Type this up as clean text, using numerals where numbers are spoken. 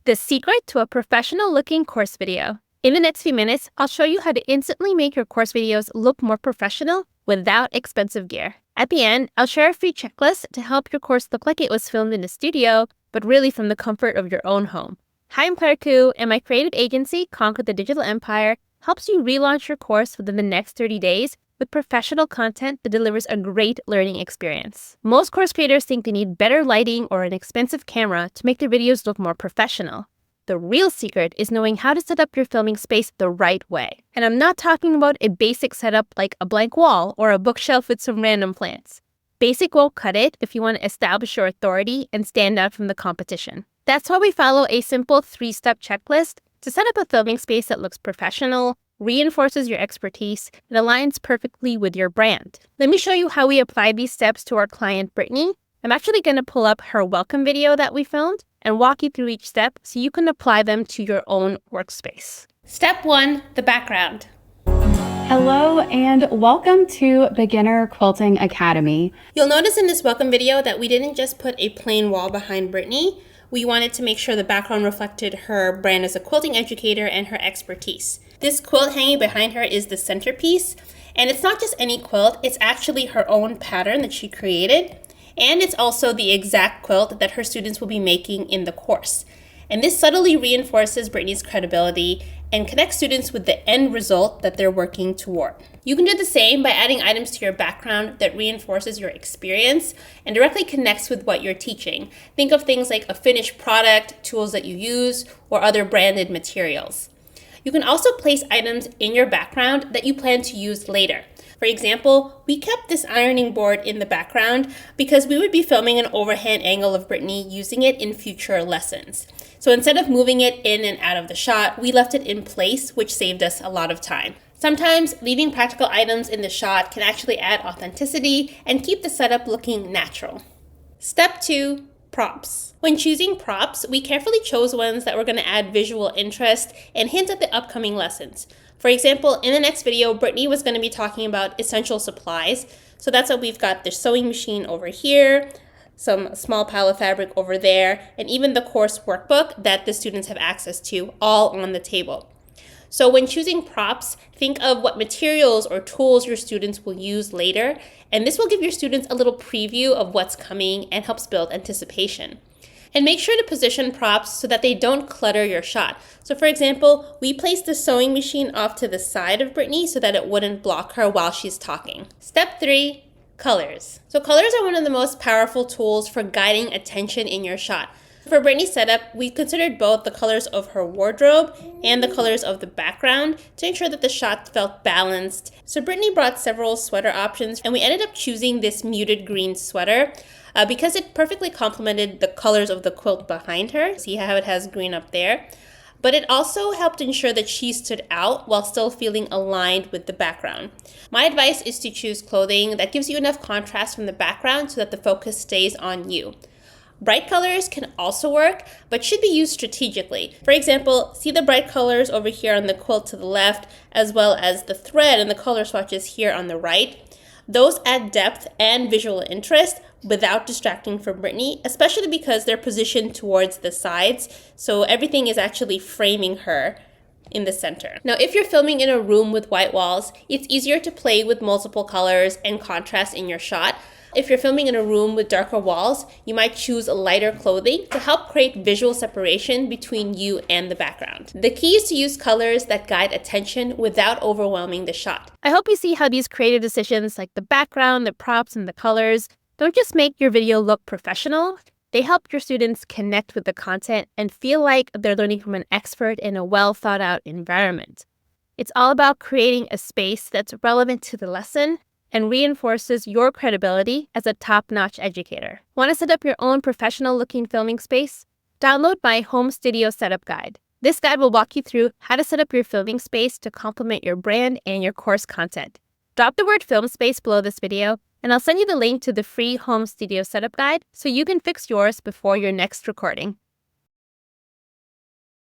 The secret to a professional-looking course video. In the next few minutes, I'll show you how to instantly make your course videos look more professional without expensive gear. At the end, I'll share a free checklist to help your course look like it was filmed in a studio, but really from the comfort of your own home. Hi, I'm Claire Koo, and my creative agency, Conquer the Digital Empire, helps you relaunch your course within the next 30 days with professional content that delivers a great learning experience. Most course creators think they need better lighting or an expensive camera to make their videos look more professional. The real secret is knowing how to set up your filming space the right way. And I'm not talking about a basic setup like a blank wall or a bookshelf with some random plants. Basic won't cut it if you want to establish your authority and stand out from the competition. That's why we follow a simple 3-step checklist to set up a filming space that looks professional, reinforces your expertise, and aligns perfectly with your brand. Let me show you how we apply these steps to our client, Brittany. I'm actually going to pull up her welcome video that we filmed and walk you through each step so you can apply them to your own workspace. Step 1, the background. Hello and welcome to Beginner Quilting Academy. You'll notice in this welcome video that we didn't just put a plain wall behind Brittany. We wanted to make sure the background reflected her brand as a quilting educator and her expertise. This quilt hanging behind her is the centerpiece, and it's not just any quilt, it's actually her own pattern that she created, and it's also the exact quilt that her students will be making in the course. And this subtly reinforces Brittany's credibility and connects students with the end result that they're working toward. You can do the same by adding items to your background that reinforces your experience and directly connects with what you're teaching. Think of things like a finished product, tools that you use, or other branded materials. You can also place items in your background that you plan to use later. For example, we kept this ironing board in the background because we would be filming an overhand angle of Brittany using it in future lessons. So instead of moving it in and out of the shot, we left it in place, which saved us a lot of time. Sometimes leaving practical items in the shot can actually add authenticity and keep the setup looking natural. Step 2, props. When choosing props, we carefully chose ones that were going to add visual interest and hint at the upcoming lessons. For example, in the next video, Brittany was going to be talking about essential supplies. So that's why we've got the sewing machine over here, some small pile of fabric over there, and even the course workbook that the students have access to, all on the table. So when choosing props, think of what materials or tools your students will use later, and this will give your students a little preview of what's coming and helps build anticipation. And make sure to position props so that they don't clutter your shot. So for example, we placed the sewing machine off to the side of Brittany so that it wouldn't block her while she's talking. Step 3, colors. So colors are one of the most powerful tools for guiding attention in your shot. For Brittany's setup, we considered both the colors of her wardrobe and the colors of the background to ensure that the shot felt balanced. So Brittany brought several sweater options, and we ended up choosing this muted green sweater because it perfectly complemented the colors of the quilt behind her. See how it has green up there? But it also helped ensure that she stood out while still feeling aligned with the background. My advice is to choose clothing that gives you enough contrast from the background so that the focus stays on you. Bright colors can also work, but should be used strategically. For example, see the bright colors over here on the quilt to the left, as well as the thread and the color swatches here on the right. Those add depth and visual interest without distracting from Brittany, especially because they're positioned towards the sides, so everything is actually framing her in the center. Now, if you're filming in a room with white walls, it's easier to play with multiple colors and contrast in your shot. If you're filming in a room with darker walls, you might choose lighter clothing to help create visual separation between you and the background. The key is to use colors that guide attention without overwhelming the shot. I hope you see how these creative decisions like the background, the props, and the colors don't just make your video look professional, they help your students connect with the content and feel like they're learning from an expert in a well-thought-out environment. It's all about creating a space that's relevant to the lesson and reinforces your credibility as a top-notch educator. Want to set up your own professional-looking filming space? Download my Home Studio Setup Guide. This guide will walk you through how to set up your filming space to complement your brand and your course content. Drop the word film space below this video, and I'll send you the link to the free Home Studio Setup Guide so you can fix yours before your next recording.